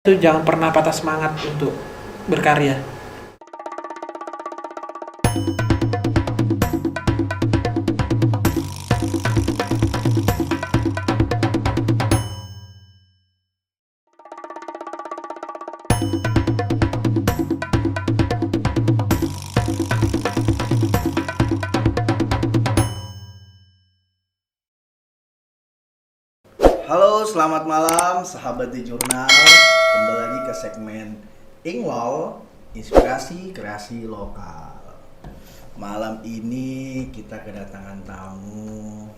Itu jangan pernah patah semangat untuk berkarya. Halo, selamat malam sahabat di jurnal. Kembali lagi ke segmen Ingwal, inspirasi kreasi lokal. Malam ini kita kedatangan tamu.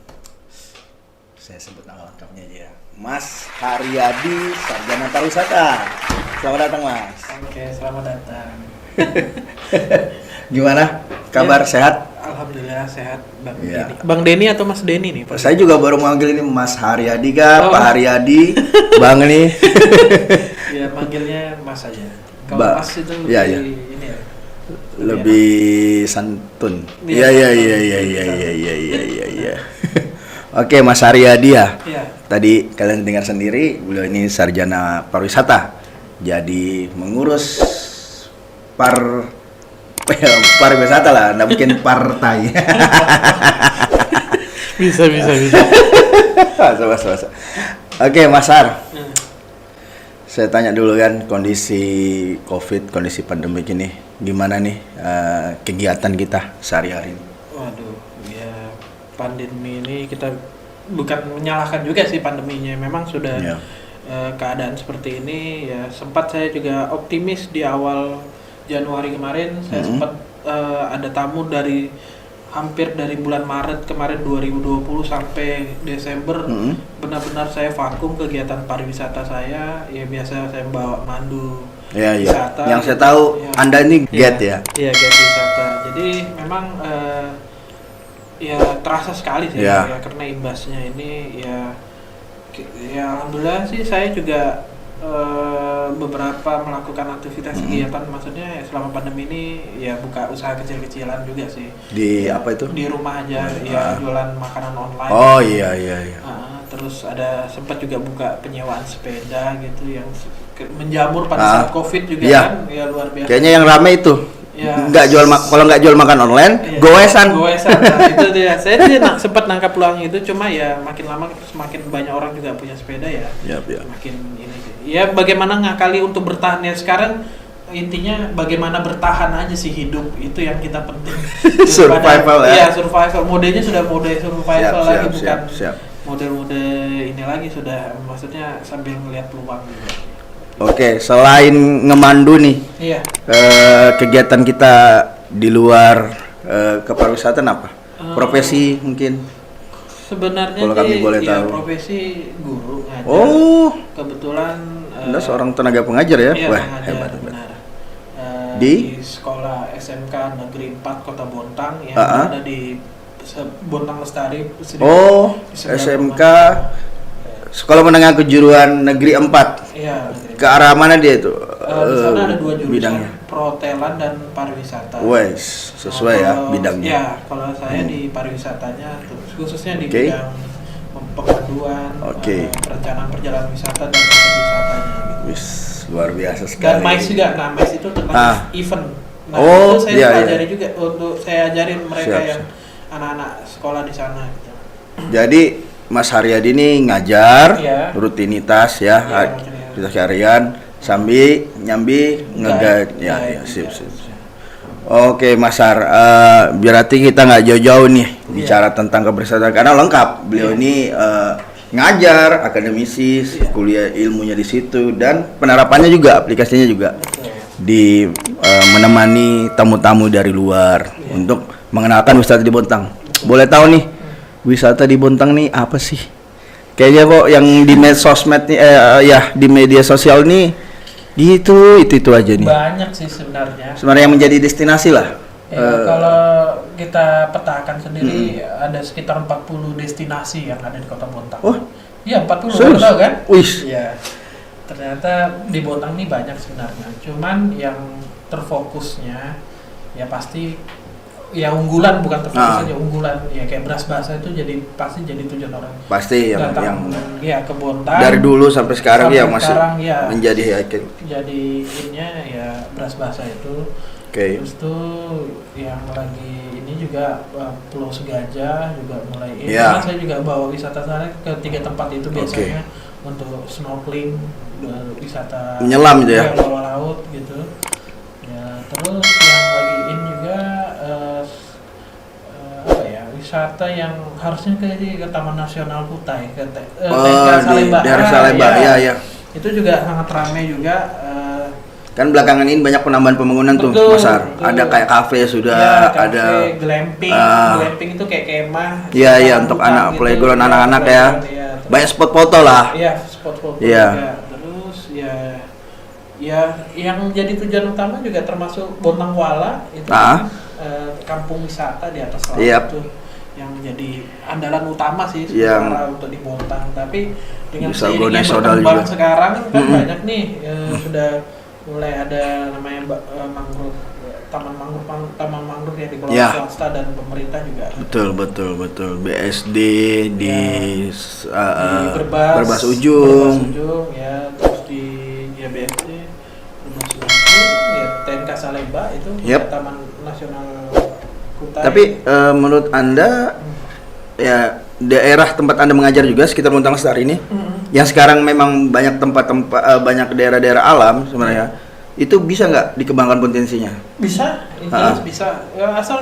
Saya sebut nama lengkapnya aja ya. Mas Haryadi, Sarjana Pariwisata. Selamat datang, Mas. Oke, selamat datang. Gimana? Kabar sehat? Alhamdulillah sehat, Bang Iya. Denny. Bang Denny atau Mas Denny nih? Saya juga baru manggil ini Mas Haryadi kah, Oh. Pak Haryadi, Bang nih. Ya manggilnya Mas aja. Kalau Ba- Mas itu lebih iya, iya. ini ya. Lebih santun. Iya, Iya. Oke, Mas Haryadi ya. Iya. Tadi kalian dengar sendiri, beliau ini sarjana pariwisata. Jadi mengurus pariwisata lah, nggak mungkin partai. Bisa. Masa. Oke, Mas Har. Saya tanya dulu kan, kondisi COVID, kondisi pandemik ini, gimana nih kegiatan kita sehari-hari ini? Waduh, ya pandemi ini kita bukan menyalahkan juga sih pandeminya. Memang sudah Iya. keadaan seperti ini. Ya sempat saya juga optimis di awal Januari kemarin. Saya sempat ada tamu hampir dari bulan Maret kemarin 2020 sampai Desember. Benar-benar saya vakum kegiatan pariwisata saya. Ya biasa saya bawa mandu Iya. wisata. Yang saya tahu Ya. Anda ini get ya. Iya, get wisata. Jadi memang ya terasa sekali sih Ya. ya karena imbasnya ini ya alhamdulillah sih saya juga beberapa melakukan aktivitas kegiatan, maksudnya selama pandemi ini ya buka usaha kecil-kecilan juga sih. Di apa itu? Di rumah aja ya jualan makanan online. Oh iya. Terus ada sempat juga buka penyewaan sepeda gitu yang menjamur pada saat Covid juga Iya. kan ya luar biasa. Kayaknya yang rame itu. Ya. Kalau nggak jual makan online, Iya, goesan. nah, itu dia. Saya sih sempat nangkap peluang itu, cuma ya makin lama semakin banyak orang juga punya sepeda ya. Yap. Makin ini sih. Ya bagaimana ngakali untuk bertahan ya sekarang, intinya bagaimana bertahan aja sih hidup, itu yang kita penting. Survival ya. Iya, survival. Modenya sudah mode survival lagi, bukan Siap. mode-mode ini lagi, sudah maksudnya sambil melihat peluang juga. Oke, selain ngemandu nih, Iya. kegiatan kita di luar kepariwisataan apa? Profesi mungkin? Sebenarnya Kalau kami boleh ya, tahu. profesi guru ngajar. Oh, Kebetulan Anda seorang tenaga pengajar ya? iya, Wah, pengajar, hebat. benar. Di? Di sekolah SMK Negeri 4 Kota Bontang yang Ah. ada di Bontang Lestari. Oh, di sebelah SMK rumah. Sekolah Menengah Kejuruan Negeri 4. Iya, Negeri Ke arah mana dia itu? di sana ada dua jurusan, bidangnya. perhotelan dan pariwisata. Wes, sesuai Nah, ya kalau- bidangnya. Ya, kalau saya di pariwisatanya, khususnya di Oke. bidang pengaduan, Oke. perencanaan perjalanan wisata dan paket wisatanya. Gitu. Wis, luar biasa Dan sekali. MICE juga, nah MICE itu tentang Ah. event. Nah, Oh, itu saya iya, pelajari juga untuk saya ajarin mereka Siap, yang anak-anak sekolah di sana. Gitu. Jadi Mas Haryadi ini ngajar Iya. rutinitas ya, Iya, rutinitas harian sambil nyambi nge-guide. Ya, sip. Oke, Mas Har, berarti kita nggak jauh-jauh nih bicara tentang kebersamaan karena lengkap. Beliau ini ngajar, akademisi, kuliah ilmunya di situ dan penerapannya juga, aplikasinya juga di menemani tamu-tamu dari luar untuk mengenalkan wisata di Bontang. Boleh tahu nih, wisata di Bontang nih apa sih? Kayaknya kok yang di sosmed nih, di media sosial nih gitu itu aja nih. Banyak sih sebenarnya. Sebenarnya yang menjadi destinasi lah. Ya, kalau kita petakan sendiri ada sekitar 40 destinasi yang ada di Kota Bontang. Oh, iya 40, serius? baru tahu kan? Wih. Iya. Ternyata di Bontang ini banyak sebenarnya. Cuman yang terfokusnya ya pasti ya unggulan, bukan terfokus aja unggulan ya, kayak beras basah itu pasti jadi tujuan orang. Pasti yang ya ke Bontang dari dulu sampai sekarang ya masih sekarang, ya, menjadi jadi ininya ya beras basah itu. Terus tuh yang lagi ini juga Pulau Segajah juga mulai ini. Karena saya juga bawa wisata sana ke 3 tempat itu biasanya untuk snorkeling, wisata menyelam gitu ya, bawah laut gitu ya. Terus yang lagi ini juga apa ya, wisata yang harusnya ke Taman Nasional Kutai, ke di daerah Salemba ya. Itu juga sangat ramai juga. Kan belakangan ini banyak penambahan pembangunan tuh, Masar. Ada kayak kafe sudah, ada glamping. Glamping itu kayak kemah. Iya, untuk anak gitu, playground anak-anak ya. Banyak spot foto lah. Iya, spot foto juga. Terus ya yang jadi tujuan utama juga termasuk Bontang Kuala itu kampung wisata di atas laut itu yang menjadi andalan utama sih sementara untuk di Bontang. Tapi dengan seiringnya berkembang sekarang kan banyak nih sudah mulai ada namanya taman mangrove ya, dikelola swasta dan pemerintah juga. Betul. BSD di Berbas Ujung ya, terus di BSD Berbas Ujung ya, TNK Salemba itu Taman Nasional Kutai. Tapi menurut Anda ya daerah tempat Anda mengajar juga sekitar Bontang Lestari ini, yang sekarang memang banyak tempat-tempat banyak daerah-daerah alam sebenarnya, itu bisa nggak dikembangkan potensinya? Bisa, bisa. Ya, asal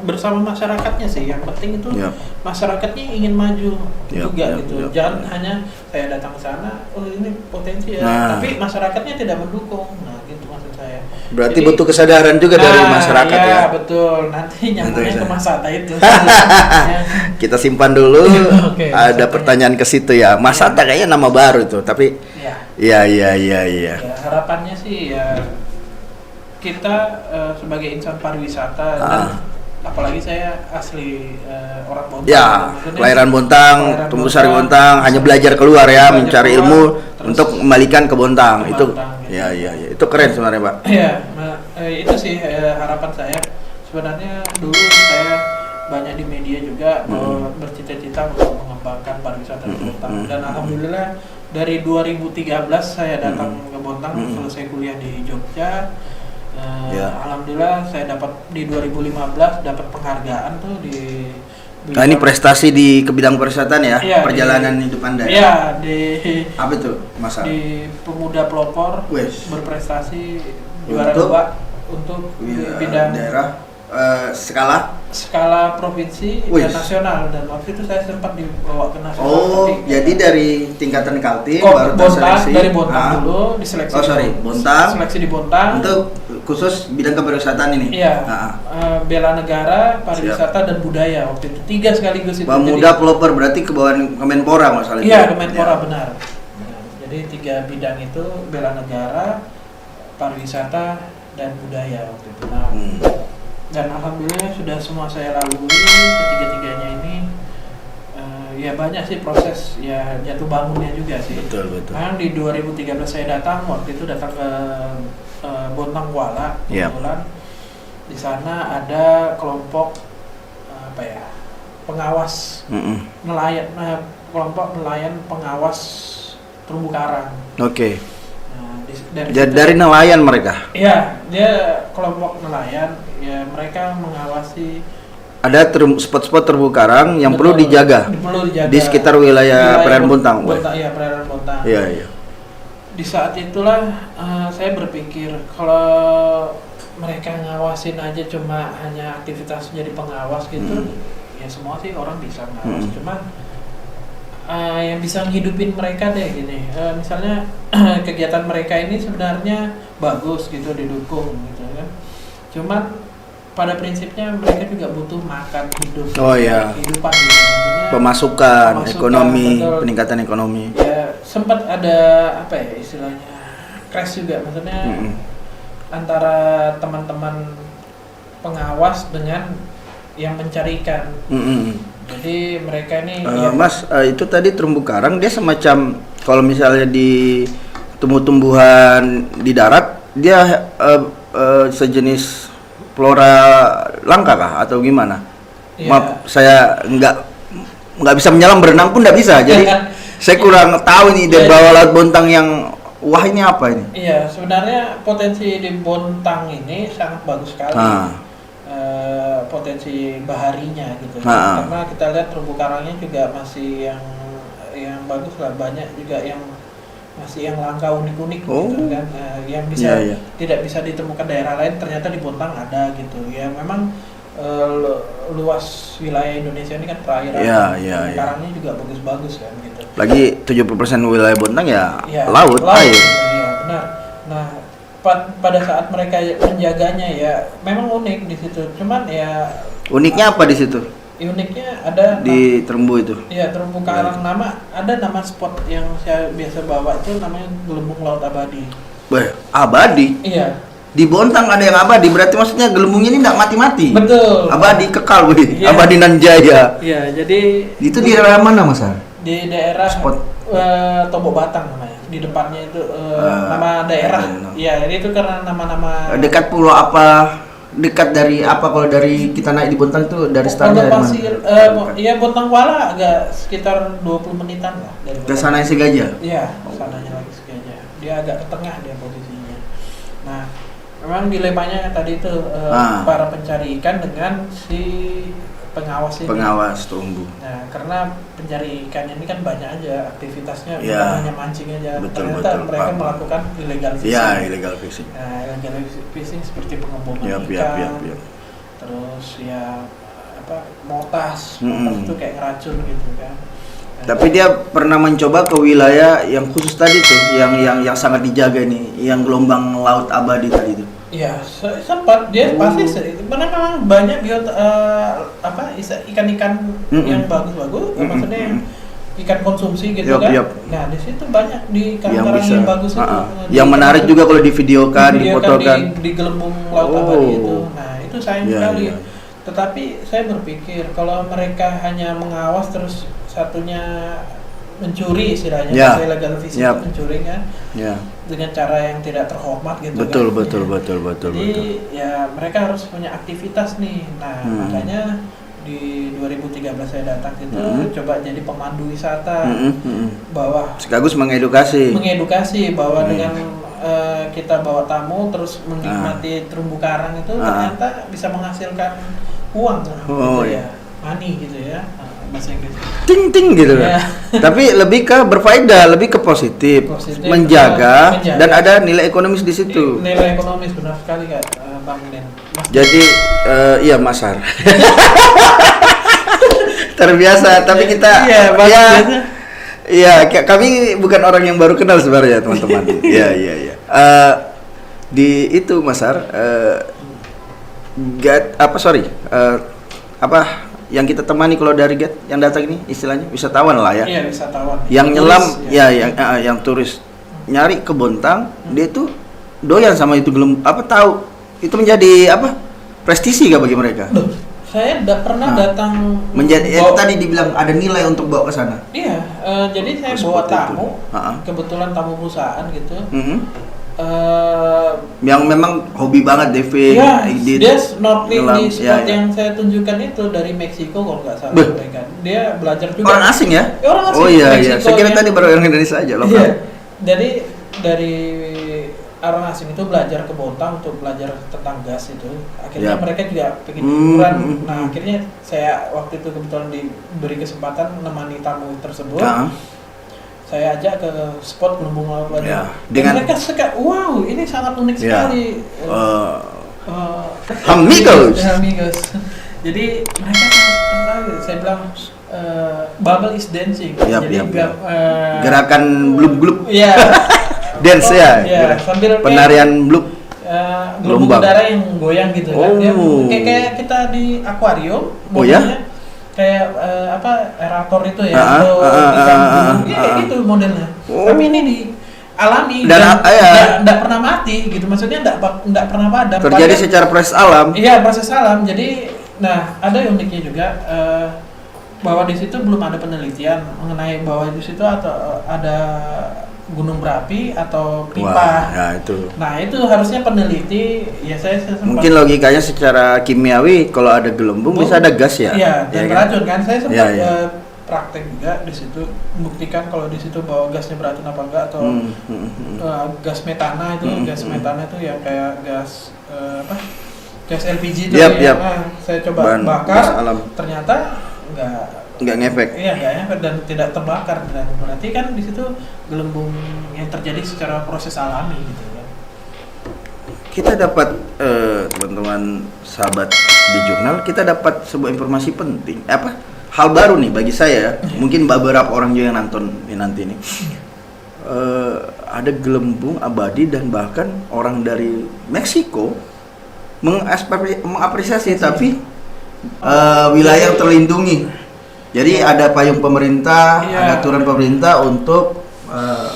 bersama masyarakatnya sih. Yang penting itu masyarakatnya ingin maju juga gitu. Jangan hanya saya datang ke sana, oh ini potensi ya, tapi masyarakatnya tidak mendukung. Nah, gitu maksud saya. Berarti butuh kesadaran juga dari masyarakat ya. Betul. Nanti nyambungnya ke Mas Atta itu. Kita simpan dulu. Ada pertanyaan ke situ ya. Mas Atta kayaknya nama baru itu, tapi Iya. Ya, harapannya sih ya kita sebagai insan pariwisata dan apalagi saya asli orang Bontang. Ya, kelahiran Bontang, tumbuh besar di Bontang, hanya belajar keluar ya, mencari ilmu untuk kembalikan ke Bontang. Itu gitu. Ya, itu keren sebenarnya, Pak. Iya, itu sih harapan saya. Sebenarnya dulu saya banyak di media juga bercita-cita untuk mengembangkan pariwisata di Bontang, dan alhamdulillah dari 2013 saya datang ke Bontang, selesai kuliah di Jogja. Alhamdulillah saya dapat di 2015 dapat penghargaan tuh di Nah, ini prestasi di bidang pariwisata ya, perjalanan hidup Anda ya? Iya, di apa itu, Mas? Di Pemuda Pelopor berprestasi juara 2 untuk bidang daerah skala provinsi dan nasional, dan waktu itu saya sempat dibawa ke nasional. Jadi dari tingkatan Kaltim baru terseleksi dari Bontang dulu diseleksi. Seleksi di Bontang untuk khusus bidang kepariwisataan ini. Iya. Bela negara, pariwisata dan budaya waktu itu 3 sekaligus itu. Pemuda Pelopor berarti ke bawah Kemenpora masalah itu. Iya, Kemenpora benar. Jadi 3 bidang itu, bela negara, pariwisata dan budaya waktu itu. Dan alhamdulillah sudah semua saya lalui ketiga-tiganya ini. Ya banyak sih proses ya jatuh bangunnya juga sih. Betul. Memang di 2013 saya datang, waktu itu datang ke Bontang Kuala kebetulan. Di sana ada kelompok pengawas nelayan, kelompok nelayan pengawas terumbu karang. Dari nelayan mereka? Iya, dia kelompok nelayan. Ya, mereka mengawasi. Ada spot-spot terumbu karang yang perlu dijaga di sekitar wilayah perairan Bontang. Iya, perairan Bontang. Iya. Di saat itulah saya berpikir kalau mereka ngawasin aja cuma hanya aktivitas jadi pengawas gitu, ya semua sih orang bisa ngawas. Cuman yang bisa ngehidupin mereka deh gini, misalnya kegiatan mereka ini sebenarnya bagus gitu, didukung gitu kan. Cuman pada prinsipnya mereka juga butuh makan hidup, kehidupan gitu. Pemasukan ekonomi, betul. Peningkatan ekonomi. Ya sempat ada istilahnya crash juga, maksudnya antara teman-teman pengawas dengan yang mencari ikan. Jadi mereka ini Mas, itu tadi terumbu karang dia semacam kalau misalnya di tumbuh-tumbuhan di darat dia sejenis flora langka kah atau gimana? Iya. Maaf, saya nggak bisa menyelam, berenang pun nggak bisa. Jadi saya kurang tahu nih di bawah Laut Bontang yang wah ini apa ini? Iya, sebenarnya potensi di Bontang ini sangat bagus sekali. Potensi baharinya gitu. Karena kita lihat terumbu karangnya juga masih yang bagus lah, banyak juga yang masih yang langka unik-unik gitu kan, yang bisa tidak bisa ditemukan daerah lain, ternyata di Bontang ada gitu. Ya memang luas wilayah Indonesia ini kan perairan, karangnya juga bagus-bagus kan gitu. Lagi 70% wilayah Bontang ya laut, air. Iya benar. Nah pada saat mereka menjaganya ya memang unik di situ. Cuman ya uniknya apa di situ? Uniknya ada di terumbu itu. Iya, terumbu karang. Nama spot yang saya biasa bawa itu namanya Gelembung Laut Abadi. Abadi? Iya. Di Bontang ada yang abadi, berarti maksudnya gelembungnya ini enggak mati-mati. Betul. Abadi kekal, wih. Iya. Abadi nan jaya. Iya, jadi itu di daerah mana, Mas? Di daerah spot Tombok Batang namanya. Di depannya itu nama daerah. Iya, itu karena nama-nama dekat pulau apa? Dekat dari apa kalau dari kita naik di Bontang itu dari startnya dari mana? Iya Bontang Kuala agak sekitar 20 menitan lah dari ke sana Segajah. Iya, sananya lagi Segajah. Dia agak ke tengah dia posisinya. Nah, memang dilemanya tadi itu para pencari ikan dengan si pengawas ini. Pengawas terumbu. Nah, karena pencari ikan ini kan banyak aja aktivitasnya, bukan hanya mancing aja. Ternyata mereka melakukan illegal fishing. Iya, illegal fishing. Nah, illegal fishing seperti pengembangan ikan. Terus ya motas itu kayak ngeracun gitu kan. Tapi dia pernah mencoba ke wilayah yang khusus tadi tuh, yang sangat dijaga nih, yang gelombang laut abadi tadi itu. Iya, sempat dia pasti memang banyak ikan-ikan yang bagus-bagus, maksudnya yang ikan konsumsi gitu kan. Nah, di situ banyak di karang-karang yang bagus itu. Yang menarik juga kalau divideokan, difotokan di gelembung laut abadi itu. Nah, itu sayang sekali. Tetapi saya berpikir kalau mereka hanya mengawas terus satunya mencuri istilahnya, illegal fishing itu mencuri kan, dengan cara yang tidak terhormat gitu. Betul. Jadi ya mereka harus punya aktivitas nih. Nah makanya di 2013 saya datang itu coba jadi pemandu wisata, bahwa sekaligus mengedukasi bahwa dengan kita bawa tamu terus menikmati terumbu karang itu ternyata bisa menghasilkan uang money gitu ya. Bahasa Inggris. Ting gitu kan. Tapi lebih ke berfaedah, lebih ke positif menjaga dan ada nilai ekonomis di situ. Nilai ekonomis benar sekali Kak, Bang Den. Jadi iya Mas Har. Terbiasa, tapi kita kami bukan orang yang baru kenal sebenarnya teman-teman. Iya. Di itu Mas Har yang kita temani kalau dari GET yang datang ini istilahnya wisatawan lah ya. Iya, wisatawan. Yang nyelam yang turis nyari ke Bontang, dia tuh doyan sama itu tahu itu menjadi prestisi gak bagi mereka? Loh, saya pernah datang menjadi tadi dibilang ada nilai untuk bawa ke sana. Iya, jadi saya bawa tamu, kebetulan tamu perusahaan gitu. Yang memang hobi banget diving, dia snorkeling di spot yang saya tunjukkan itu dari Meksiko kalau nggak salah mereka. Dia belajar juga. Orang asing ya? Orang asing. Oh iya. Saya kira tadi baru orang Indonesia aja lokal. Iya. Jadi dari orang asing itu belajar ke Bontang untuk belajar tentang gas itu. Akhirnya mereka juga pengen liburan. Nah akhirnya saya waktu itu kebetulan diberi kesempatan menemani tamu tersebut. Saya ajak ke spot gelembung laut abadi. Dengan mereka suka, wow ini sangat unik sekali. Amigos. Jadi mereka sangat tertarik. Saya bilang bubble is dancing. Jadi gerakan blub-blub. Iya. Dance ya. Sambil penarian blub. Gelembung udara yang goyang gitu kan. Dia kayak kita di akuarium. Kayak aerator itu ya atau ikan kayak gitu modelnya. Tapi ini di alami dan enggak pernah mati gitu. Maksudnya enggak pernah padam. Terjadi secara proses alam. Iya, proses alam. Jadi ada uniknya juga bahwa di situ belum ada penelitian mengenai bahwa di situ atau ada gunung berapi atau pipa. Wah, ya itu. Nah itu harusnya peneliti, ya saya sempat, Mungkin logikanya secara kimiawi kalau ada gelembung bisa ada gas ya. Iya, dan kan? beracun kan. Saya sempat Ya, ya. praktek juga di situ, membuktikan kalau di situ bahwa gasnya beracun apa enggak, atau gas metana itu, gas metana itu yang kayak gas gas LPG itu Yap. Nah, saya coba Bahan bakar, gas alam. ternyata Nggak ngefek. Iya, nggak ngefek dan tidak terbakar. Dan berarti kan di situ gelembung yang terjadi secara proses alami gitu ya. Kita dapat teman-teman sahabat di jurnal, kita dapat sebuah informasi penting. Hal baru nih bagi saya. Mungkin beberapa orang juga yang nonton nanti ini. Ada gelembung abadi dan bahkan orang dari Meksiko mengapresiasi, tapi wilayah yang terlindungi. Jadi ada payung pemerintah, ada aturan pemerintah untuk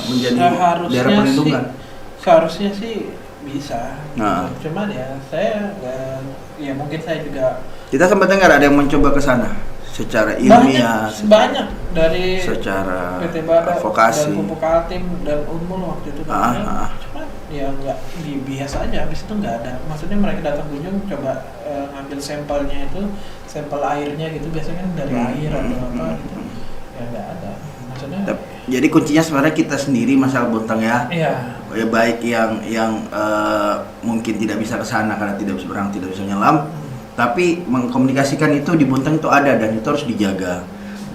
menjadi daerah perlindungan. Seharusnya sih bisa. Nah. Cuman ya saya ya mungkin saya juga. Kita sempat dengar ada yang mencoba ke sana secara ilmiah, banyak dari secara PT Badak advokasi dan Pupuk Kaltim dan Unmul waktu itu. Cuman ya nggak biasa aja. Habis itu nggak ada. Maksudnya mereka datang kunjung coba ngambil sampelnya itu, sampel airnya gitu, biasanya kan dari air atau apa gitu. Ya nggak ada. Maksudnya. Jadi kuncinya sebenarnya kita sendiri masalah Bontang ya. Iya. Ya baik yang mungkin tidak bisa ke sana karena tidak bisa berenang, tidak bisa nyelam, tapi mengkomunikasikan itu di Bontang itu ada dan itu harus dijaga.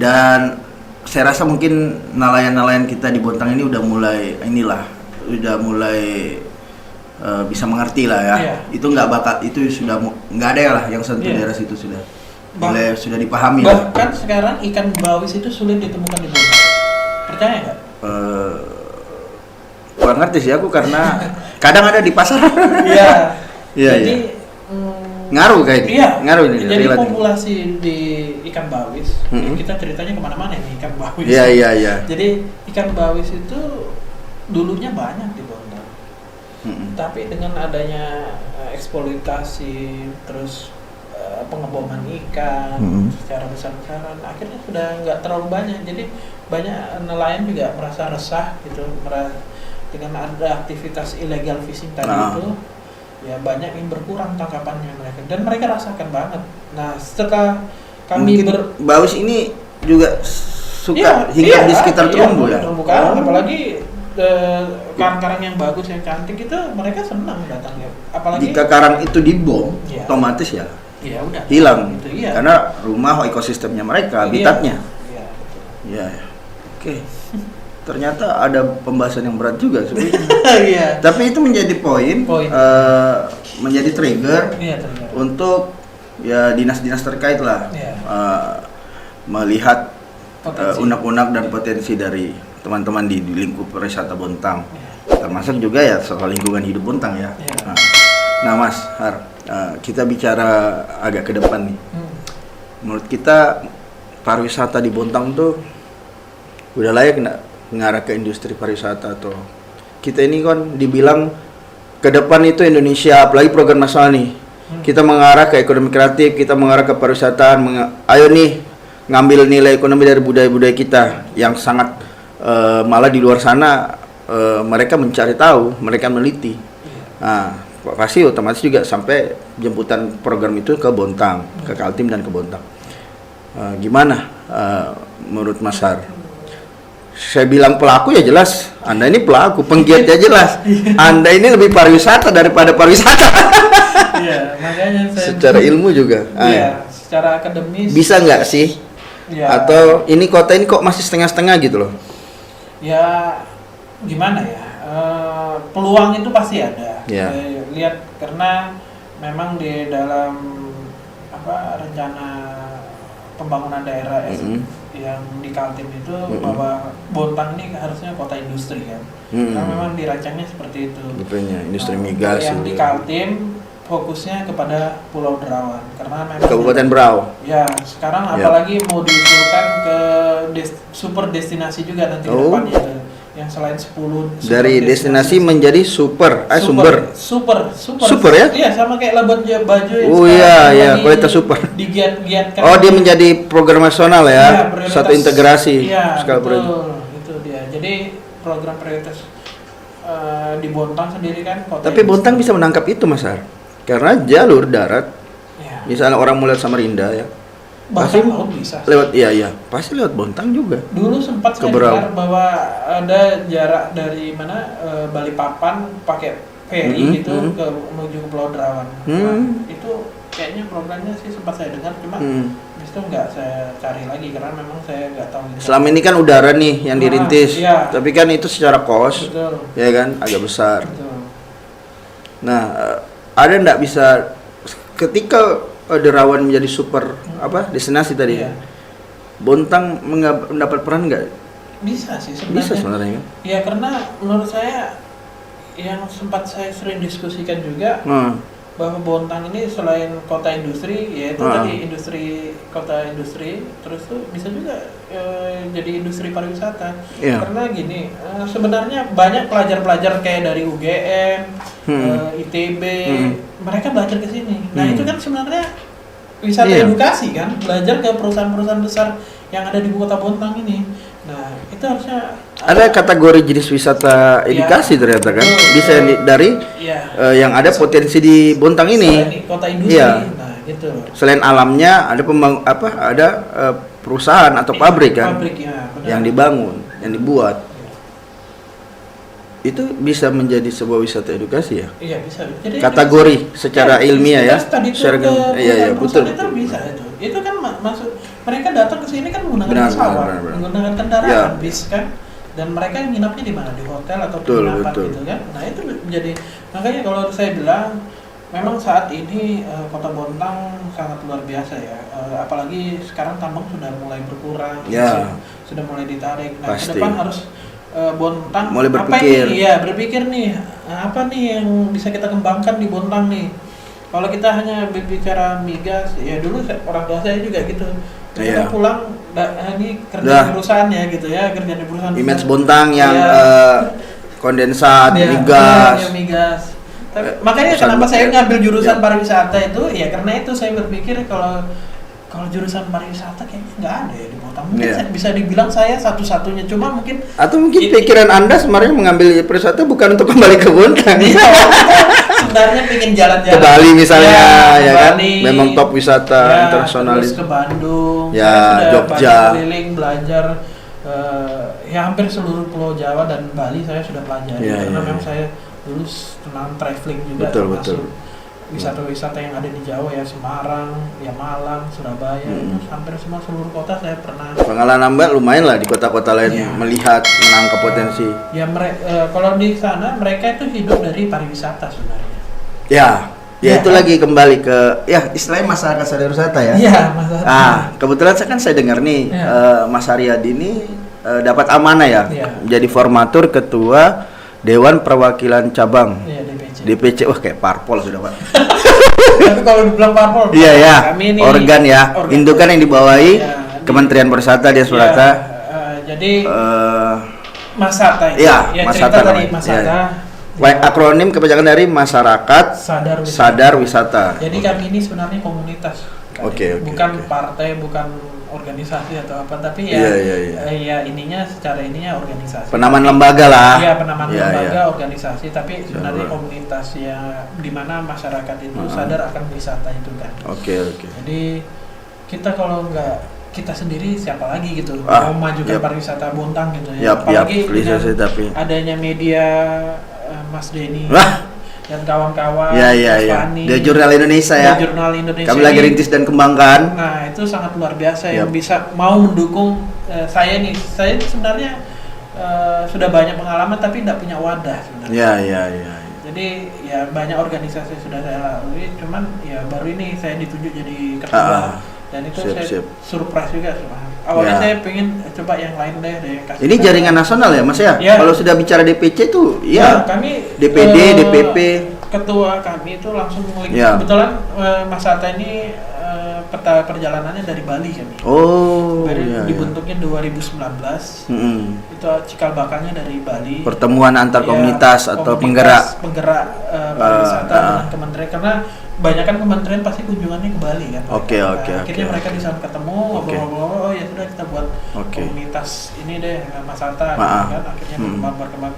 Dan saya rasa mungkin nelayan-nelayan kita di Bontang ini udah mulai bisa mengerti lah ya. Iya. Itu itu sudah nggak ada lah yang sentuh daerah situ sudah sudah dipahami. Bahkan sekarang ikan bawis itu sulit ditemukan di Bontang. Percaya nggak? Kurang ngerti sih aku karena kadang ada di pasar. Iya. Jadi ngaruh kayak ini. Iya. Ngaruh ini. Jadi relatif. populasi di ikan bawis, kita ceritanya kemana-mana nih ikan bawis. Iya. Jadi ikan bawis itu dulunya banyak di Bontang. Tapi dengan adanya eksploitasi, terus pengeboman ikan secara besar-besaran, akhirnya sudah nggak terlalu banyak. Jadi banyak nelayan juga merasa resah gitu, dengan ada aktivitas illegal fishing tadi itu, ya banyak yang berkurang tangkapannya mereka, dan mereka rasakan banget. Nah setelah kami bawis ini juga suka hinggap di sekitar terumbu ya. Terumbu karang, apalagi karang-karang yang bagus, yang cantik itu mereka senang datangnya. Apalagi jika karang itu dibom, otomatis ya udah hilang gitu, karena rumah ekosistemnya mereka, habitatnya. Iya. Oke. Ternyata ada pembahasan yang berat juga sebenarnya. Tapi itu menjadi poin. Menjadi trigger untuk ya dinas-dinas terkait lah melihat unek-unek dan potensi dari teman-teman di lingkup pariwisata Bontang, termasuk juga ya soal lingkungan hidup Bontang ya. Nah Mas Har, kita bicara agak ke depan nih. Menurut kita pariwisata di Bontang tuh udah layak nggak mengarah ke industri pariwisata? Atau kita ini kan dibilang ke depan itu Indonesia, apalagi program nasional nih, kita mengarah ke ekonomi kreatif, kita mengarah ke pariwisataan, ayo nih ngambil nilai ekonomi dari budaya-budaya kita yang sangat malah di luar sana mereka mencari tahu, mereka meneliti. Nah pasti otomatis juga sampai jemputan program itu ke Bontang, ke Kaltim dan ke Bontang. Gimana menurut Mas Har? Saya bilang pelaku ya jelas, Anda ini pelaku, penggiatnya jelas. Anda ini lebih pariwisata daripada pariwisata. Iya, makanya saya secara ilmu juga. Iya, secara akademis. Bisa nggak sih? Ya. Atau ini kota ini kok masih setengah-setengah gitu loh? Ya, gimana ya? Peluang itu pasti ada. Ya. Lihat, karena memang di dalam rencana pembangunan daerah yang di Kaltim itu bahwa Bontang ini harusnya kota industri kan, karena memang dirancangnya seperti itu. Industri migas. Yang di Kaltim fokusnya kepada Pulau Derawan, karena memang Kabupaten Berau. Ya, sekarang apalagi mau diusulkan ke super destinasi juga nanti ke depannya itu. Yang selain 10 dari destinasi menjadi super ya? Iya, sama kayak Labuan Bajo yang kualitas super. Digiat-giatkan. Oh, dia menjadi program nasional ya, satu integrasi Iya, skala betul, itu dia. Jadi program prioritas di Bontang sendiri kan. Tapi Bontang bisa menangkap itu Mas Har. Karena jalur darat, Ya. misalnya orang mulai Samarinda ya, Bahkan pasti laut bisa. lewat pasti lewat Bontang juga. Dulu sempat saya Keberau. dengar bahwa ada jarak dari mana Balikpapan pakai ferry gitu ke menuju ke Pulau Derawan. Nah, itu kayaknya programnya sih sempat saya dengar, cuma habis itu nggak saya cari lagi karena memang saya nggak tahu. Selama ini kan udara nih yang dirintis, iya. tapi kan itu secara kos, Betul. ya kan agak besar. Betul. Nah, ada nggak bisa ketika Derawan menjadi super destinasi tadi, Iya. Bontang mendapat peran nggak? Bisa sih sebenarnya. Bisa sebenarnya kan? Ya karena menurut saya yang sempat saya sering diskusikan juga bahwa Bontang ini selain kota industri, yaitu tadi kota industri, terus tuh bisa juga jadi industri pariwisata. Iya. Karena gini, sebenarnya banyak pelajar-pelajar kayak dari UGM, ITB, mereka belajar ke sini. Nah itu kan sebenarnya wisata edukasi kan, belajar ke perusahaan-perusahaan besar yang ada di kota Bontang ini. Nah itu harusnya ada kategori jenis wisata edukasi ternyata kan, bisa dari yang ada potensi di Bontang ini. Selain kota industri, nah gitu. Selain alamnya ada perusahaan atau pabrik kan, Pabrik, ya, benar. yang dibangun, yang dibuat. Itu bisa menjadi sebuah wisata edukasi ya. Iya bisa. Jadi Kategori secara ilmiah ya. Tadi tuh Secara iya betul. itu bisa itu. Itu kan maksud mereka datang ke sini kan menggunakan Benar, pesawat, benar. menggunakan kendaraan Ya. bis kan. Dan mereka nginapnya di mana? Di hotel atau Betul, penginapan betul. gitu kan. Nah, itu menjadi makanya kalau saya bilang memang saat ini kota Bontang sangat luar biasa ya. Apalagi sekarang tambang sudah mulai berkurang, Ya. sudah mulai ditarik. Nah, Pasti. ke depan harus Bontang Mulai apa berpikir. ini? Ya, berpikir nih, apa nih yang bisa kita kembangkan di Bontang nih? Kalau kita hanya berbicara migas, ya dulu orang tua saya juga gitu. Kita Iya. pulang, ini kerja Dah. di perusahaannya gitu ya, kerja di perusahaan. Image Bontang yang Iya. kondensat, Iya, migas. iya, migas. Makanya Perusahaan kenapa saya ngambil jurusan Iya. pariwisata itu, ya karena itu saya berpikir kalau jurusan pariwisata kayaknya nggak ada ya di Bontang. Mungkin Iya. bisa dibilang saya satu-satunya, cuma mungkin Atau mungkin pikiran Anda sebenarnya mengambil pariwisata bukan untuk kembali ke Bontang. sebenarnya pengen jalan-jalan Ke Bali misalnya, ya ke kan? Bali. Memang top wisata internasional terus itu. ke Bandung. Ya, Saya sudah Jogja. banyak keliling belajar ya hampir seluruh Pulau Jawa dan Bali saya sudah pelajari Ya, karena ya, memang ya. saya dulu senang traveling juga, Betul, termasuk betul. wisata-wisata yang ada di Jawa ya, Semarang, ya Malang, Surabaya, itu hampir semua seluruh kota saya pernah. Pengalaman Mbak lumayan lah di kota-kota lain Iya. melihat, menangkap potensi. Ya kalau di sana mereka itu hidup dari pariwisata sebenarnya. Ya, Ya, itu kan? lagi kembali ke istilahnya masyarakat sadar wisata ya. Iya, Mas. Kebetulan saya dengar nih Ya. Mas Haryadi ini dapat amanah ya, Ya. menjadi formatur ketua Dewan Perwakilan Cabang Iya, DPC. DPC. Wah, kayak parpol sudah Pak. Tapi kalau dibilang parpol, Iya ya, kami ini organ ya, indukan yang dibawahi Ya, Kementerian Pariwisata dia ya, Surata. jadi Eh, Masata itu. Iya, Ya, Masata cerita tadi namanya. Masata. akronim kebijakan dari masyarakat Sadar wisata. sadar wisata. Jadi kami ini sebenarnya komunitas. Oke, bukan oke. partai, bukan organisasi atau apa, tapi Iya. ininya secara ininya organisasi. Penamaan lembaga lah. Iya, penamaan Iya, lembaga, iya. organisasi, tapi sebenarnya komunitas yang di mana masyarakat itu sadar akan wisata itu kan. Oke. Jadi kita kalau nggak kita sendiri siapa lagi gitu Ah, mau majukan yap. pariwisata Bontang gitu ya. Yap, Apalagi bisa dengan sih tapi. adanya media Mas Denny Wah. dan kawan-kawan, Iya. Mas Fani, Dia jurnal Indonesia ya. dia Jurnal Indonesia. Kami lagi ini. rintis dan kembangkan. Nah, itu sangat luar biasa yang Yap. bisa mau mendukung saya nih. Saya sebenarnya sudah banyak pengalaman tapi tidak punya wadah sebenarnya. Iya. Jadi ya banyak organisasi sudah saya lalui, cuman ya baru ini saya ditunjuk jadi ketua. Dan itu saya Siap. surprise juga sebenarnya. Awalnya Ya. saya pengen coba yang lain deh kasih. Ini jaringan nasional ya Mas ya? Ya. Kalau sudah bicara DPC tuh Ya, ya kami DPD, DPP. ketua kami itu langsung Ya. kebetulan Mas Hatta ini peta perjalanannya dari Bali kan. Oh, Dari iya. dibentuknya 2019. Mm-mm. Itu cikal bakalnya dari Bali. Pertemuan antar Ya, komunitas atau penggerak. penggerak pariwisata dengan kementerian, karena banyak kan kementerian pasti kunjungannya ke Bali kan. Oke. Akhirnya mereka di sana ketemu, ngobrol-ngobrol, oh ya sudah kita buat komunitas ini deh, Mas Hatta, gitu kan. Akhirnya berkembang.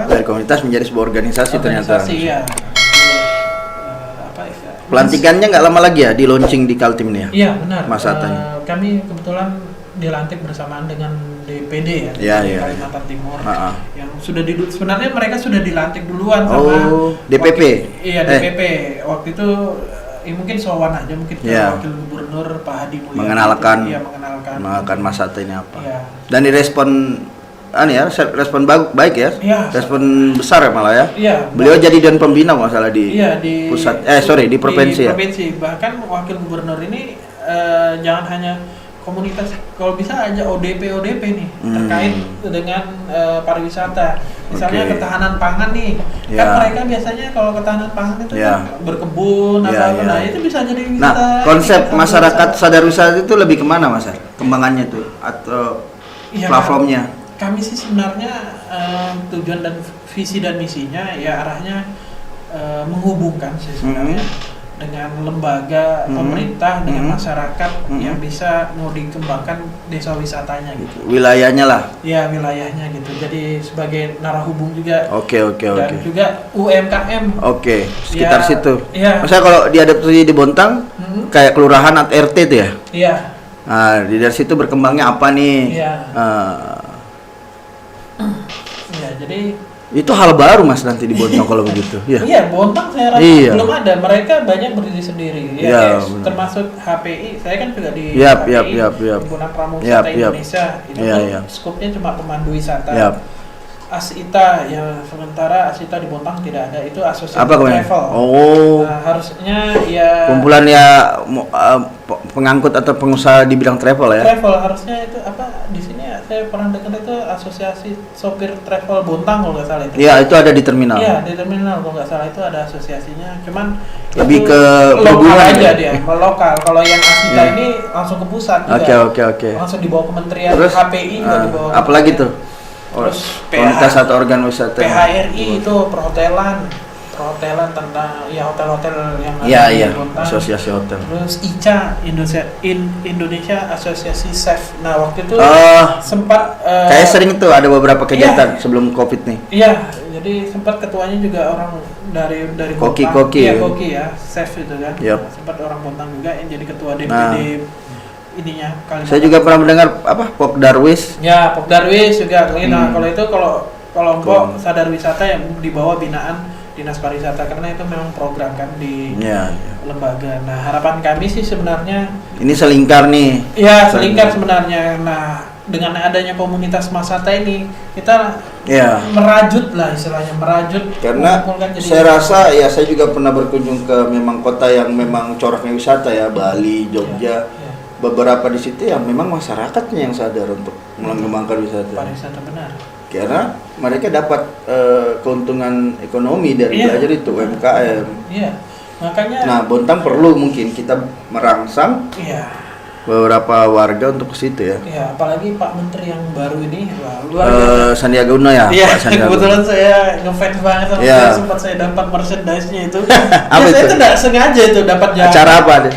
Dari komunitas menjadi sebuah organisasi ternyata. Iya. Pelantikannya nggak lama lagi ya, di launching di Kaltim nih ya? Iya benar. Mas Hatta. Kami kebetulan dilantik bersamaan dengan DPD ya, di Kalimantan Timur, yang sudah sebenarnya mereka sudah dilantik duluan sama DPP. DPP. Waktu itu mungkin sowan aja mungkin ke wakil gubernur Pak Hadi Mulya. Mengenalkan Mas Hatta ini apa. Iya. Dan direspon respon baik ya. Respon besar ya malah ya. Iya. Beliau jadi dewan pembina masalah di pusat di provinsi ya. Bahkan wakil gubernur ini jangan hanya komunitas, kalau bisa aja ODP nih terkait dengan pariwisata. Misalnya ketahanan pangan nih, kan mereka biasanya kalau ketahanan pangan itu kan berkebun nah itu bisa jadi wisata. Nah, konsep masyarakat sadar wisata itu lebih kemana Mas? Kembangannya tuh atau platformnya? Kami sih sebenarnya tujuan dan visi dan misinya ya arahnya menghubungkan sih sebenarnya dengan lembaga pemerintah dengan masyarakat yang bisa mau dikembangkan desa wisatanya gitu. Wilayahnya lah. Ya wilayahnya gitu. Jadi sebagai narahubung juga. Oke. Dan juga UMKM. Sekitar situ. Iya. Maksudnya kalau diadaptasi di Bontang kayak kelurahan atau RT itu ya? Iya. Nah, dari situ berkembangnya apa nih? Iya. Jadi itu hal baru Mas nanti di Bontang kalau begitu. Iya, Bontang saya rasa belum ada. Mereka banyak berdiri sendiri. Termasuk HPI. Saya kan juga di HPI, Himpunan Pramuwisata Indonesia. Itu skupnya cuma pemandu wisata. Asita ya, sementara Asita di Bontang tidak ada, itu asosiasi travel. Nah, harusnya ya kumpulan ya pengangkut atau pengusaha di bidang travel ya. Travel harusnya itu di sini saya pernah dengar itu asosiasi sopir travel Bontang kalau nggak salah itu. Iya, itu ada di terminal. Iya, di terminal kalau nggak salah itu ada asosiasinya. Cuman lebih ke lokal aja dia, lokal. Kalau yang Asita ini langsung ke pusat juga. Oke. Langsung dibawa kementerian. Terus, HPI juga dibawa. Apalagi tuh? Terus komunitas atau organ wisata. PHRI itu perhotelan tentang hotel-hotel yang ada di Bontang. Asosiasi hotel. Terus ICA Indonesia Asosiasi Chef. Nah waktu itu sempat kayak sering tuh ada beberapa kegiatan sebelum Covid nih. Iya, jadi sempat ketuanya juga orang dari Koki ya, chef itu kan. Sempat orang Bontang juga yang jadi ketua DPD. Ininya saya juga pernah mendengar Pok Darwis. Ya, Pok Darwis juga. Nah, kalau itu kelompok sadar wisata yang di bawah binaan Dinas Pariwisata, karena itu memang program kan di lembaga. Nah, harapan kami sih sebenarnya ini selingkar nih. Iya, selingkar sebenarnya. Nah, dengan adanya komunitas Masata ini kita merajut lah istilahnya, karena saya rasa saya juga pernah berkunjung ke memang kota yang memang coraknya wisata ya, Bali, Jogja. Beberapa di situ yang memang masyarakatnya yang sadar untuk mengembangkan wisata. Pariwisata benar. Karena mereka dapat keuntungan ekonomi dari belajar itu UMKM. Iya. Makanya. Nah, Bontang perlu mungkin kita merangsang beberapa warga untuk ke situ ya. Iya, apalagi Pak Menteri yang baru ini luar biasa. Sandiaga Uno ya. Iya, kebetulan saya ngefans banget sama dia, sempat saya dapat merchandise-nya itu. Saya itu tidak sengaja itu dapat acara apa deh?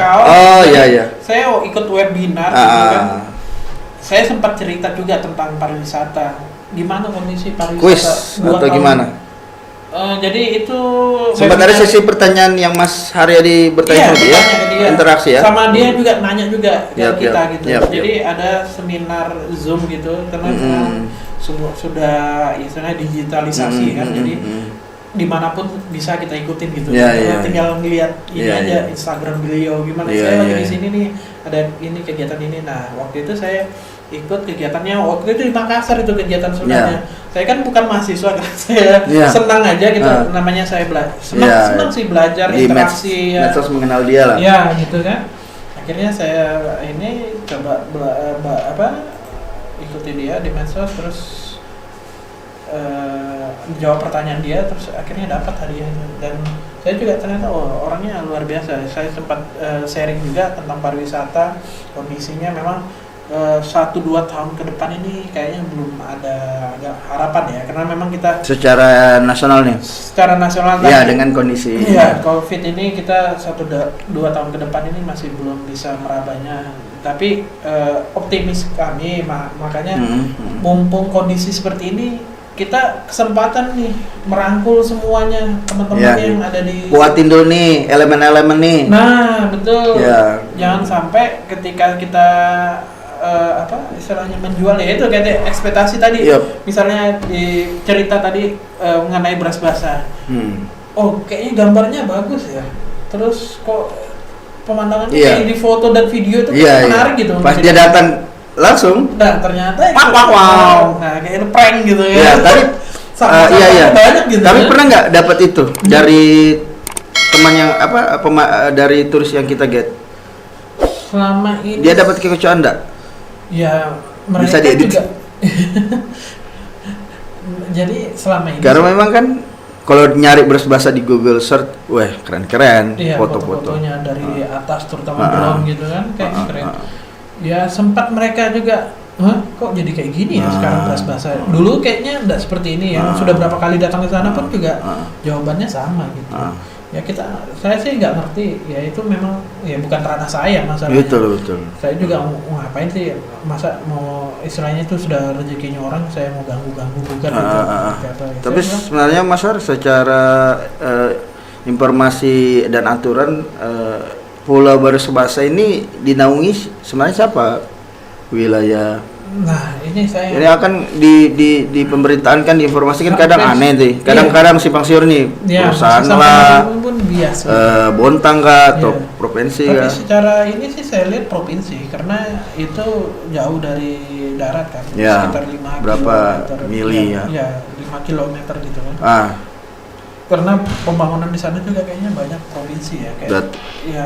Iya. Saya ikut webinar gitu kan. Saya sempat cerita juga tentang pariwisata. Gimana kondisi pariwisata? Kuis atau gimana? Jadi itu sempat ada sesi pertanyaan yang Mas Haryadi bertanya interaksi ya. Sama dia juga nanya juga ke kita gitu. Jadi ada seminar Zoom gitu karena semua sudah istilahnya digitalisasi kan. Jadi dimanapun bisa kita ikutin gitu. Tinggal ngeliat ini aja Instagram beliau gimana. Saya lagi di sini nih ada ini kegiatan ini. Nah waktu itu saya ikut kegiatannya waktu itu di Makassar itu kegiatan sebenarnya. Saya kan bukan mahasiswa kan, saya senang aja gitu. Namanya saya senang sih belajar interaksi. Medsos mengenal dia lah. Ya gitu kan. Akhirnya saya ini coba ikuti dia di medsos terus jawab pertanyaan dia terus akhirnya dapat hadiah itu. Dan saya juga ternyata orangnya luar biasa. Saya sempat sharing juga tentang pariwisata, kondisinya memang 1-2 tahun ke depan ini kayaknya belum ada harapan ya, karena memang kita secara nasional nih. secara nasional Ya, dengan kondisi. iya, COVID ini kita 1-2 tahun ke depan ini masih belum bisa merabanya. Tapi optimis kami, makanya mumpung kondisi seperti ini, kita kesempatan nih merangkul semuanya teman-teman Ya, yang ada di. kuatin dulu nih elemen-elemen nih. Nah, betul. Ya. Jangan sampai ketika kita istilahnya menjual ya itu kayak ekspektasi tadi. Yep. Misalnya di cerita tadi mengenai beras basah. Oh, kayaknya gambarnya bagus ya. Terus kok pemandangannya kayak di foto dan video itu menarik gitu. Pas dia datang langsung. Nah, ternyata wow. Nah, kayak prank gitu ya. Ya, tapi iya. Banyak gitu. Tapi ya. pernah nggak dapat itu dari teman yang dari turis yang kita get? Selama ini Dia dapat kekecewaan enggak? ya mereka Bisa diedit. juga. Jadi selama ini Karena memang kan kalau nyari beras basah di Google search, wah keren-keren iya, foto-foto. fotonya dari atas terutama drone gitu kan kayak keren. Ya sempat mereka juga, kok jadi kayak gini ya sekarang beras basah. Dulu kayaknya enggak seperti ini ya. Sudah berapa kali datang ke sana pun juga jawabannya sama gitu. Ya saya sih nggak ngerti, ya itu memang ya bukan ranah saya masalahnya. Betul. Saya juga mau ngapain sih, masa mau istilahnya itu sudah rezekinya orang, saya mau ganggu bukan gitu. Tapi sebenarnya Mas Har, secara informasi dan aturan Pulau Baru Sebasa ini dinaungi sebenarnya siapa wilayah? Nah, ini saya Ini akan di pemberitaan kan diinformasikan kadang aneh sih. Kadang-kadang simpang siur nih. Perusahaan lah, pun biasa. Bontang kah atau provinsi Tapi kah? secara ini sih saya lihat provinsi karena itu jauh dari darat kan. Ya, Sekitar 5 berapa kilometer. mili ya? Ya, 5 kilometer gitu kan. Karena pembangunan di sana juga kayaknya banyak provinsi ya kayak.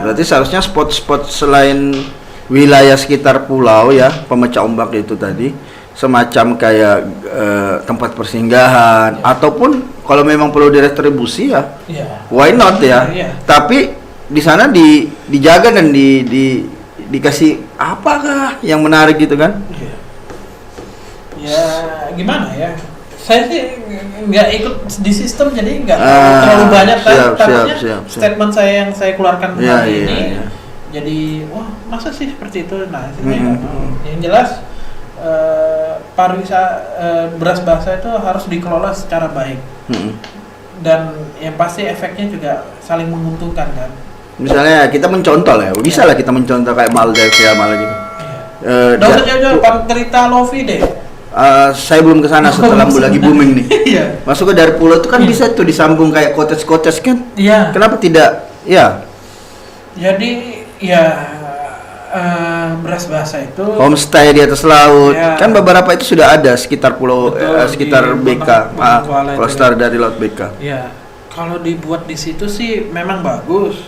Berarti seharusnya spot-spot selain wilayah sekitar pulau ya, pemecah ombak itu tadi, semacam kayak tempat persinggahan ataupun kalau memang perlu diretribusi ya, why not ya? Tapi di sana dijaga dan dikasih apakah yang menarik gitu kan? Ya gimana ya? Saya sih nggak ikut di sistem jadi nggak terlalu banyak. Takutnya statement saya yang saya keluarkan hari ini. Jadi, wah masa sih seperti itu? Nah, yang jelas beras basah itu harus dikelola secara baik dan yang pasti efeknya juga saling menguntungkan kan. Misalnya kita mencontoh ya, bisa lah kita mencontoh kayak Maldives ya malah gitu. Udah jauh-jauh cerita Lofi deh. Saya belum ke sana setelah lagi booming nih. Iya. Masuk ke dari pulau itu kan bisa tuh disambung kayak cottage kan? Iya. Kenapa tidak? Ya. Jadi beras basah itu homestay di atas laut kan beberapa itu sudah ada sekitar pulau sekitar BK cluster dari laut BK. Ya, kalau dibuat di situ sih memang bagus,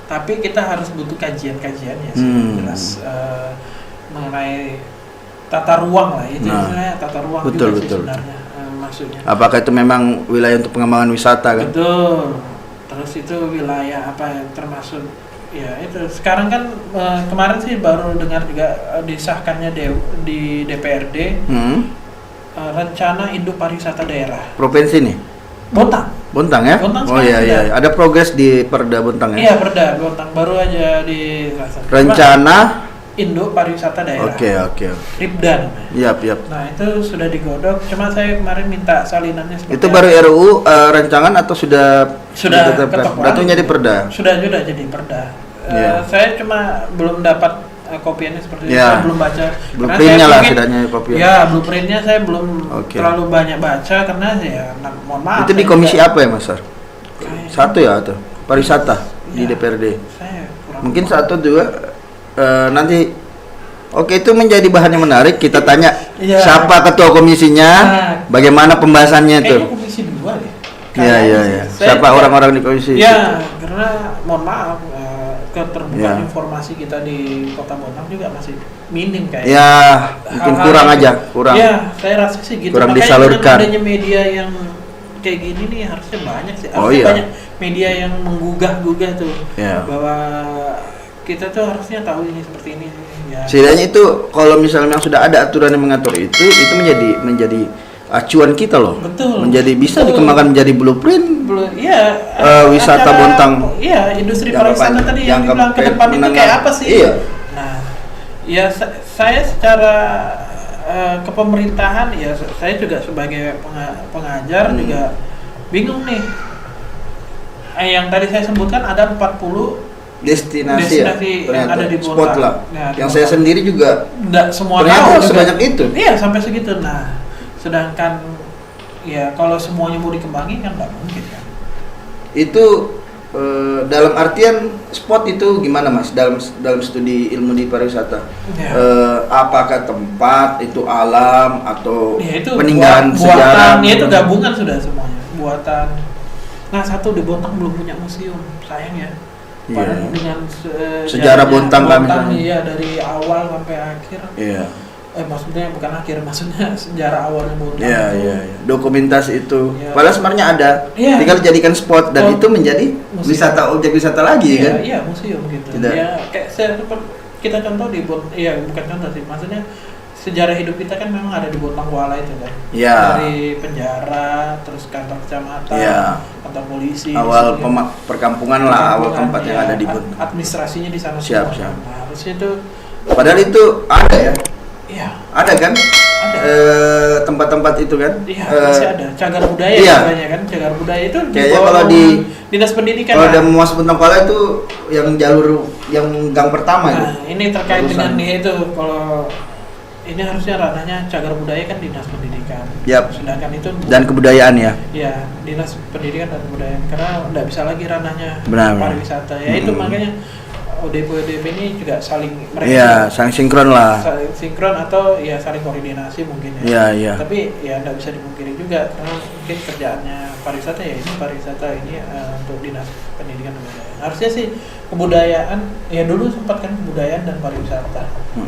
tapi kita harus butuh kajian-kajiannya sih jelas mengenai tata ruang lah itu tata ruang betul. sebenarnya maksudnya. Apakah itu memang wilayah untuk pengembangan wisata kan? Betul. Terus itu wilayah apa yang termasuk. Ya itu sekarang kan kemarin sih baru dengar juga disahkannya di DPRD rencana induk pariwisata daerah. Provinsi nih? Bontang ya? Bontang iya. Ada progres di Perda Bontang ya? Iya Perda Bontang baru aja di rencana induk pariwisata daerah. Oke. Ripdan. Yap. Nah itu sudah digodok. Cuma saya kemarin minta salinannya. Itu baru RUU rancangan atau sudah ketok palu? Jadi Perda. Sudah jadi Perda. Saya cuma belum dapat kopiannya seperti itu. Saya belum baca. Blueprintnya lah setidaknya kopian. Ya blueprintnya saya belum terlalu banyak baca karena ya mohon maaf. Itu di komisi apa ya Mas Har? Satu ya atau pariwisata di DPRD. Saya mungkin satu juga. Nanti itu menjadi bahan yang menarik kita tanya siapa ketua komisinya, bagaimana pembahasannya itu. Komisi 2 ya. Iya. Siapa orang-orang di komisi? Ya, karena mohon maaf keterbukaan informasi kita di Kota Bontang juga masih minim kayaknya. Ya, mungkin kurang. Ya, saya rasa sih gitu. Kurang makanya disalurkan. Dengan adanya media yang kayak gini nih harusnya banyak sih. Banyak media yang menggugah tuh bahwa kita tuh harusnya tahu ini seperti ini ya. Setidaknya itu kalau misalnya sudah ada aturan yang mengatur itu menjadi acuan kita loh. Betul. Menjadi bisa Betul. dikembangkan menjadi blueprint. Iya. Wisata acara- Bontang. Iya, industri Jangka pariwisata panjang- tadi yang jangka dibilang ke depan itu menengah. kayak apa sih? Iya. Nah, ya saya secara kepemerintahan ya saya juga sebagai pengajar juga bingung nih. Yang tadi saya sebutkan ada 40 Destinasi ya, yang ternyata ada di spot Bontang. lah. Nah, di Yang saya Bontang. sendiri juga Nggak semua ternyata tahu juga. sebanyak itu. Iya, sampai segitu. Nah, sedangkan ya kalau semuanya mau dikembangin kan nggak mungkin kan. Itu dalam artian spot itu gimana Mas dalam studi ilmu di pariwisata? Ya. Apakah tempat itu alam atau Ya, itu peninggalan sejarah? buatan, ya itu gabungan sudah semuanya. Buatan. Nah, satu di Bontang belum punya museum, sayang ya. Padahal Iya. dengan Sejarah Bontang kan misalnya. iya dari awal sampai akhir. Iya. Maksudnya bukan akhir, maksudnya sejarah awalnya Bontang. Iya, itu. iya, iya. Dokumentasi itu. Iya. Padahal sebenarnya ada. Iya. Tinggal dijadikan spot dan Oh, itu menjadi museum. objek wisata lagi Iya, kan? iya museum gitu. Tidak. Ya kayak kita contoh di iya bukan contoh sih, maksudnya sejarah hidup kita kan memang ada di Bontang Kuala itu kan. Iya. Dari penjara, terus kantor kecamatan, Iya. kantor polisi. Awal di situ. perkampungan lah, awal Perkampungan, tempat yang ya, ada di Bontang. administrasinya di sana Siap, semua. siap. Nah, harusnya itu Padahal itu ada ya, iya, ada kan? ada. Tempat-tempat itu kan? Iya, masih ada. Cagar budaya iya. namanya kan. Cagar budaya itu di Kayaknya bawah kalau di- Dinas Pendidikan. Kalau Nah. udah mau masuk Bontang Kuala itu yang jalur yang gang pertama itu. Nah, ini terkait Urusan. dengan itu kalau ini harusnya ranahnya cagar budaya kan Dinas Pendidikan. Yap. Sedangkan itu Dan kebudayaan ya. ya Dinas Pendidikan dan Kebudayaan karena nggak bisa lagi ranahnya Benar. pariwisata. Ya itu makanya ODP ini juga saling Iya, saling sinkron lah. saling sinkron atau ya saling koordinasi mungkin ya. Iya, iya. Tapi ya nggak bisa dimungkiri juga karena mungkin kerjaannya pariwisata ya ini pariwisata ini untuk Dinas Pendidikan dan Kebudayaan. Harusnya sih kebudayaan ya dulu sempat kan kebudayaan dan pariwisata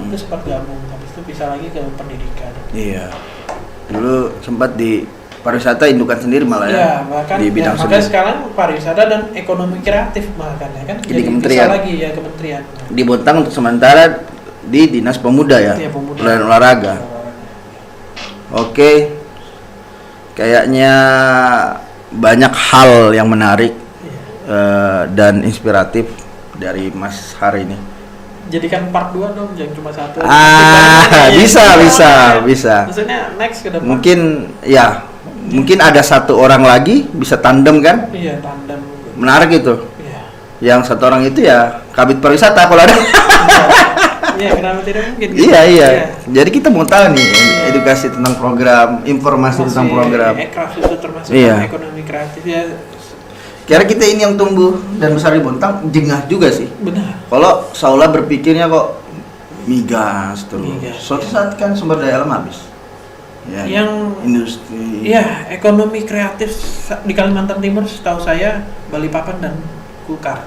itu sempat gabung, habis itu bisa lagi ke pendidikan. Iya. Dulu sempat di pariwisata indukan sendiri malah ya. Ya, bahkan di bidang makanya sendiri. sekarang pariwisata dan ekonomi kreatif makanya kan Di jadi kementerian. bisa lagi ya kementerian. Di Bontang untuk sementara di Dinas Pemuda ya. Iya, pemuda. Dan olahraga. Oke. Kayaknya banyak hal yang menarik dan inspiratif dari Mas Har ini. Jadikan part 2 dong, jangan cuma satu. Bisa. Maksudnya next ke depan. Mungkin ada satu orang lagi bisa tandem kan? Iya, tandem. Menarik itu. Iya. Yang satu orang itu ya kabit pariwisata kalau ada. Iya, kenapa tidak mungkin? gitu? Iya. Jadi kita mau tahu nih edukasi tentang program, informasi tentang program. Ekraf itu termasuk Iya. ekonomi kreatif ya. Kira kita ini yang tumbuh dan besar di Bontang jengah juga sih. Benar. Kalau Saula berpikirnya kok migas terus. Migas, Suatu iya. saat kan sumber daya alam habis. Ya, Yang- industri. Iya, ekonomi kreatif di Kalimantan Timur setahu saya Balikpapan dan Kulkar.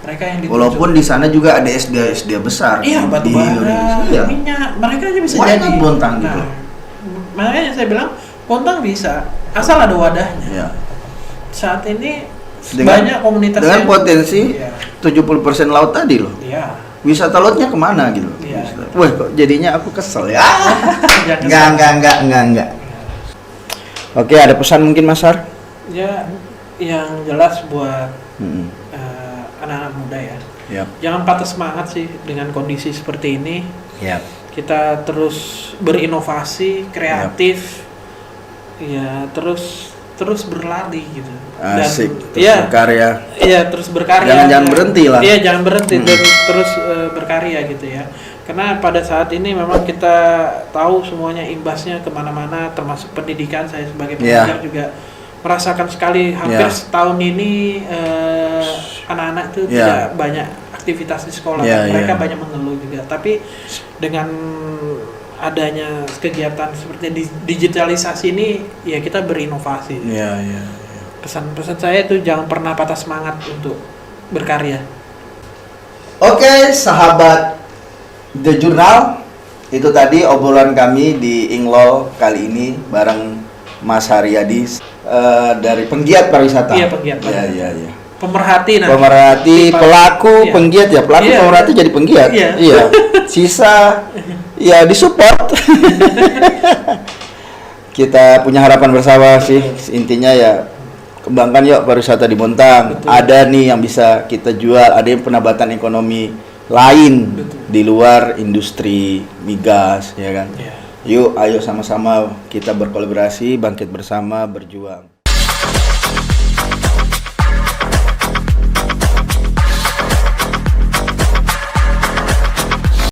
Mereka yang ditunjuk. Walaupun di sana juga ada SDA besar. Iya, batu di bara, Indonesia. Iya. minyak, mereka aja bisa Why jadi. not Bontang gitu? Nah, makanya saya bilang Bontang bisa, asal ada wadahnya. Iya. Saat ini Dengan- banyak komunitas Dengan yang- potensi Iya. 70% laut tadi loh. Iya. Wisata lautnya kemana gitu? Iya. Wah, kok jadinya aku kesel ya. Jangan Enggak. Oke, ada pesan mungkin Mas Har? Ya, yang jelas buat Mm-mm. anak-anak muda ya. Yap. Jangan patah semangat sih dengan kondisi seperti ini. Yap. Kita terus berinovasi, kreatif, ya terus berlari gitu. Asik. Terus iya, berkarya. iya terus berkarya. Jangan berhenti lah. Iya jangan berhenti dan terus berkarya gitu ya. Karena pada saat ini memang kita tahu semuanya imbasnya kemana-mana, termasuk pendidikan. Saya sebagai Iya. pengajar juga merasakan sekali hampir Iya. setahun ini anak-anak itu Iya. tidak banyak aktivitas di sekolah. Iya, Mereka iya. banyak mengeluh juga. Tapi dengan adanya kegiatan seperti digitalisasi ini, ya kita berinovasi. Iya. Pesan-pesan saya itu jangan pernah patah semangat untuk berkarya. Oke, sahabat The Journal, itu tadi obrolan kami di Inglol kali ini bareng Mas Haryadi dari penggiat pariwisata. Iya, penggiat pariwisata. Iya. pemerhati pemerhati, pelaku, iya. penggiat ya, pelaku, Iya. pemerhati jadi penggiat. Iya. Iya. Sisa ya disupport. Kita punya harapan bersama sih, intinya ya kembangkan yuk pariwisata di Bontang. Betul. Ada nih yang bisa kita jual, ada yang penambatan ekonomi lain. Betul. Di luar industri migas, ya kan. Iya. Yuk, ayo sama-sama kita berkolaborasi, bangkit bersama, berjuang.